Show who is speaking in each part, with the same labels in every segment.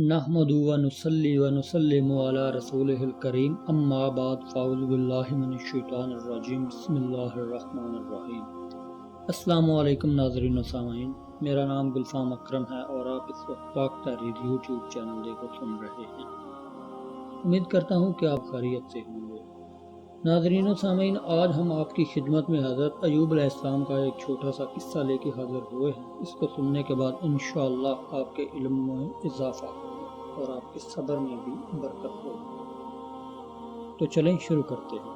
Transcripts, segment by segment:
Speaker 1: نحمدُ व नुसल्ली व नुसल्लिमु अला रसूलिहिल करीम अम्मा बाद फ़ाऊज़ु बिल्लाहि मिनश शैतानिर रजीम बिस्मिल्लाहिर रहमानिर रहीम। अस्सलामु अलैकुम नाज़रीन व सामीन, मेरा नाम गुलफ़ाम अकरम है और आप इस वक्त पाक तहरीर यूट्यूब चैनल देखो सुन रहे हैं। उम्मीद करता हूँ कि आप खैरियत से होंगे। नाज़रीन व सामीन, आज हम आपकी खिदमत में हज़रत अय्यूब अलैहिस्सलाम का एक छोटा सा किस्सा लेके हाज़िर हुए हैं। इसको सुनने के बाद इंशाअल्लाह आपके इल्म में इजाफा होगा और आपके सब्र में भी बरकत होगी। तो चलें शुरू करते हैं।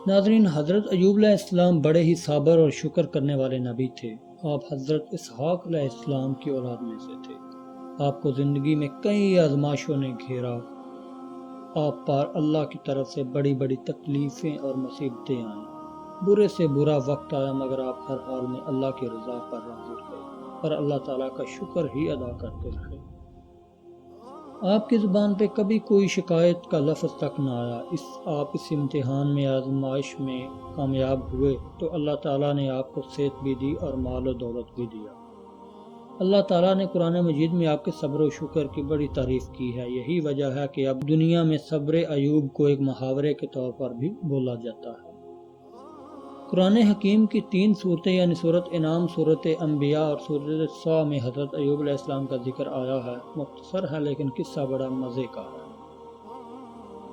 Speaker 1: नाज़रीन, हज़रत अय्यूब अलैहिस्सलाम बड़े ही साबर और शुक्र करने वाले नबी थे। आप हज़रत इसहाक़ अलैहिस्सलाम की औलाद में से थे। आपको ज़िंदगी में कई आज़माइशों ने घेरा। आप पर अल्लाह की तरफ से बड़ी बड़ी तकलीफ़ें और मुसीबतें आईं। बुरे से बुरा वक्त आया, मगर आप हर हाल में अल्लाह की रज़ा पर राज़ी रहे और अल्लाह ताला का शुक्र ही अदा करते रहे। आपकी ज़ुबान पे कभी कोई शिकायत का लफ्ज़ तक न आया। आप इस इम्तिहान में आज़माइश में कामयाब हुए तो अल्लाह ताला ने आपको सेहत भी दी और माल और दौलत भी दिया। अल्लाह ताला ने कुरान मजीद में आपके सब्र और शुक्र की बड़ी तारीफ़ की है। यही वजह है कि अब दुनिया में सब्र अय्यूब को एक मुहावरे के तौर पर भी बोला जाता है। कुरान हकीम की 3 सूरतें यानी सूरत इनाम, सूरत अंबिया और सूरत सा में हज़रत अय्यूब अलैहिस्सलाम का जिक्र आया है। मुख्तसर है लेकिन किस्सा बड़ा मज़े का है।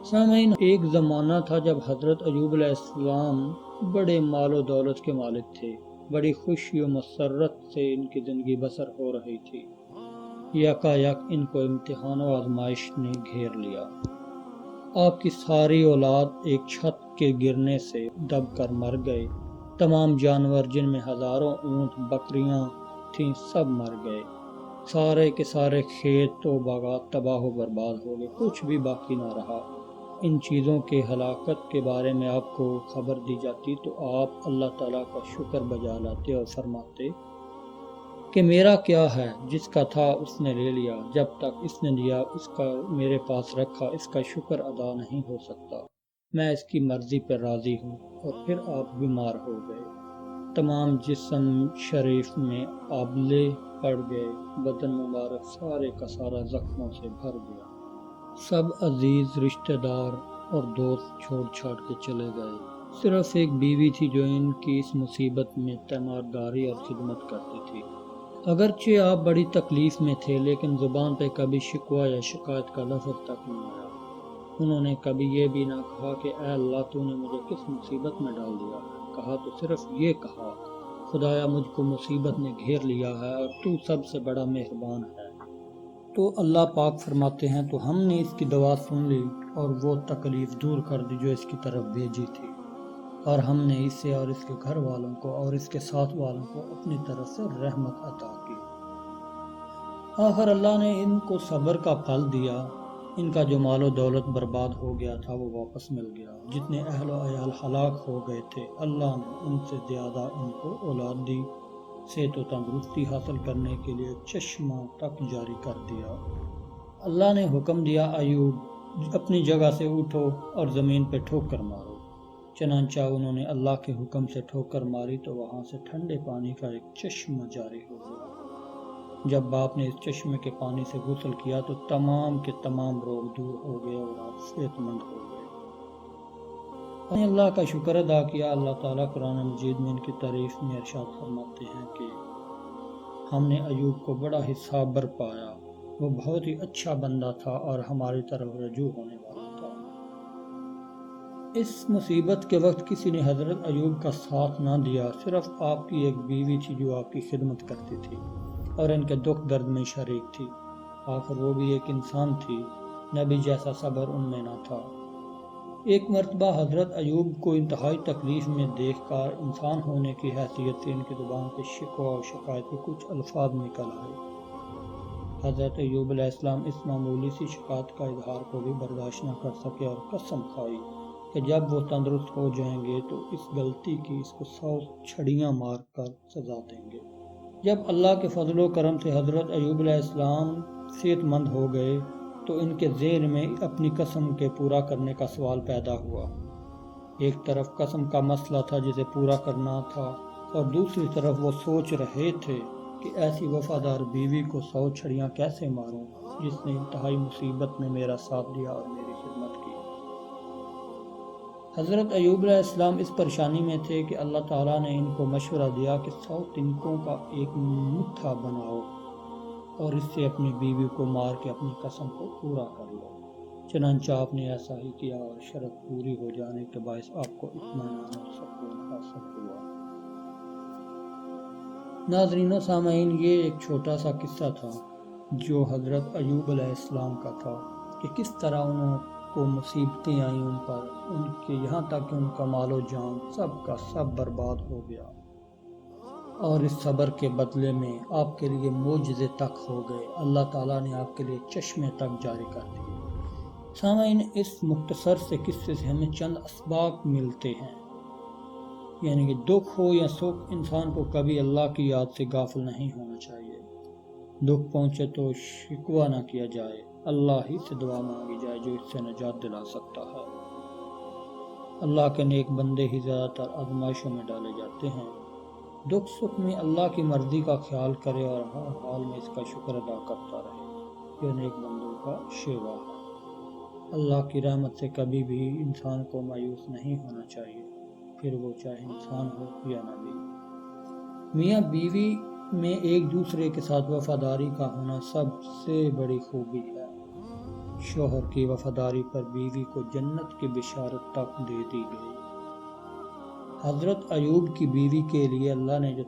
Speaker 1: सामईन, एक ज़माना था जब हज़रत अय्यूब अलैहिस्सलाम बड़े माल और दौलत के मालिक थे। बड़ी खुशी और मसरत से इनकी ज़िंदगी बसर हो रही थी। यकायक इनको इम्तिहान और आज़माइश ने घेर लिया। आपकी सारी औलाद एक छत के गिरने से दब कर मर गए। तमाम जानवर जिनमें हज़ारों ऊँट बकरियाँ थीं सब मर गए। सारे के सारे खेत व बागात तबाह व बर्बाद हो गए, कुछ भी बाकी ना रहा। इन चीज़ों के हलाकत के बारे में आपको खबर दी जाती तो आप अल्लाह ताला का शुक्र बजा लाते और फरमाते कि मेरा क्या है, जिसका था उसने ले लिया, जब तक इसने लिया उसका मेरे पास रखा, इसका शुक्र अदा नहीं हो सकता। मैं इसकी मर्ज़ी पर राज़ी हूँ। और फिर आप बीमार हो गए। तमाम जिस्म शरीफ में आबले पड़ गए। बदन मुबारक सारे का सारा ज़ख्मों से भर गया। सब अजीज रिश्तेदार और दोस्त छोड़ छाड़ के चले गए। सिर्फ एक बीवी थी जो इनकी इस मुसीबत में तीमारदारी और खिदमत करती थी। अगरचे आप बड़ी तकलीफ में थे, लेकिन ज़ुबान पे कभी शिकवा या शिकायत का लफ्ज़ तक नहीं आया। उन्होंने कभी ये भी ना कहा कि ऐ अल्लाह, तूने मुझे किस मुसीबत में डाल दिया है। कहा तो सिर्फ ये कहा, खुदाया मुझको मुसीबत ने घेर लिया है और तू सबसे बड़ा मेहरबान है। तो अल्लाह पाक फरमाते हैं, तो हमने इसकी दुआ सुन ली और वो तकलीफ़ दूर कर दी जो इसकी तरफ भेजी थी, और हमने इसे और इसके घर वालों को और इसके साथ वालों को अपनी तरफ से रहमत अता की। आखिर अल्लाह ने इनको सब्र का फल दिया। इनका जो मालो दौलत बर्बाद हो गया था वो वापस मिल गया। जितने अहल व अयाल हलाक हो गए थे, अल्लाह ने उनसे ज़्यादा इनको औलाद दी। सेहत व तंदुरुस्ती हासिल करने के लिए चश्मा तक जारी कर दिया। अल्लाह ने हुक्म दिया, अय्यूब अपनी जगह से उठो और ज़मीन पे ठोकर मारो। चनांचा उन्होंने अल्लाह के हुक्म से ठोकर मारी तो वहाँ से ठंडे पानी का एक चश्मा जारी हो गया। जब बाप ने इस चश्मे के पानी से गुस्ल किया तो तमाम के तमाम रोग दूर हो गए और आप सेहतमंद हो गए। अल्लाह का शुक्र अदा किया। अल्लाह ताला कुरान मजीद में इनकी तारीफ में इरशाद फरमाते हैं कि हमने अय्यूब को बड़ा ही साबर पाया। वो बहुत ही अच्छा बंदा था और हमारी तरफ रजू होने वाला था। इस मुसीबत के वक्त किसी ने हज़रत अय्यूब का साथ ना दिया। सिर्फ आपकी एक बीवी थी जो आपकी खिदमत करती थी और इनके दुख दर्द में शरीक थी। आखिर वो भी एक इंसान थी, नबी जैसा सब्र उनमें ना था। एक मरतबा हज़रत अय्यूब को इंतहाई तकलीफ़ में देखकर इंसान होने की हैसियत से इनकी ज़ुबान पे शिकवा और शिकायत के कुछ अल्फाज निकल आए। हज़रत अय्यूब अलैहिस्सलाम इस मामूली सी शिकायत का इजहार को भी बर्दाश्त न कर सके और कसम खाई कि जब वो तंदुरुस्त हो जाएंगे तो इस गलती की इसको 100 छड़ियाँ मार कर सज़ा देंगे। जब अल्लाह के फजल व करम से हज़रत अय्यूब अलैहिस्सलाम सेहतमंद हो गए तो इनके ज़हन में अपनी कसम के पूरा करने का सवाल पैदा हुआ। एक तरफ कसम का मसला था जिसे पूरा करना था और दूसरी तरफ वो सोच रहे थे کہ ایسی وفادار بیوی کو 100 چھڑیاں کیسے ماروں جس نے انتہائی مصیبت میں میرا ساتھ دیا اور میری خدمت کی۔ حضرت ایوب علیہ السلام اس پریشانی میں تھے کہ اللہ تعالیٰ نے ان کو مشورہ دیا کہ 100 تنکوں کا ایک مٹھا بناؤ اور اس سے اپنی بیوی کو مار کے اپنی قسم کو پورا کر لو۔ چنانچہ آپ نے ایسا ہی کیا اور شرط پوری ہو جانے کے باعث آپ کو اطمینان اور سکون حاصل ہوا۔ ناظرین و سامعین، یہ ایک چھوٹا سا قصہ تھا جو حضرت ایوب علیہ السلام کا تھا کہ کس طرح انہوں کو مصیبتیں آئیں ان پر، ان کے یہاں تک کہ ان کا مال و جان سب کا سب برباد ہو گیا، اور اس صبر کے بدلے میں آپ کے لیے معجزے تک ہو گئے۔ اللہ تعالیٰ نے آپ کے لیے چشمے تک جاری کر دیے۔ سامعین، اس مختصر سے قصے سے ہمیں چند اسباق ملتے ہیں، یعنی کہ دکھ ہو یا سکھ، انسان کو کبھی اللہ کی یاد سے غافل نہیں ہونا چاہیے۔ دکھ پہنچے تو شکوہ نہ کیا جائے، اللہ ہی سے دعا مانگی جائے جو اس سے نجات دلا سکتا ہے۔ اللہ کے نیک بندے ہی زیادہ تر آزمائشوں میں ڈالے جاتے ہیں۔ دکھ سکھ میں اللہ کی مرضی کا خیال کرے اور ہر حال میں اس کا شکر ادا کرتا رہے، یہ نیک بندوں کا شیوا ہے۔ اللہ کی رحمت سے کبھی بھی انسان کو مایوس نہیں ہونا چاہیے، پھر وہ چاہے انسان ہو یا نبی۔ میاں بیوی میں ایک دوسرے کے ساتھ وفاداری کا ہونا سب سے بڑی خوبی ہے۔ شوہر کی وفاداری پر بیوی کو جنت کی بشارت تک دے دی گئی۔ حضرت ایوب کی بیوی کے لیے اللہ نے جو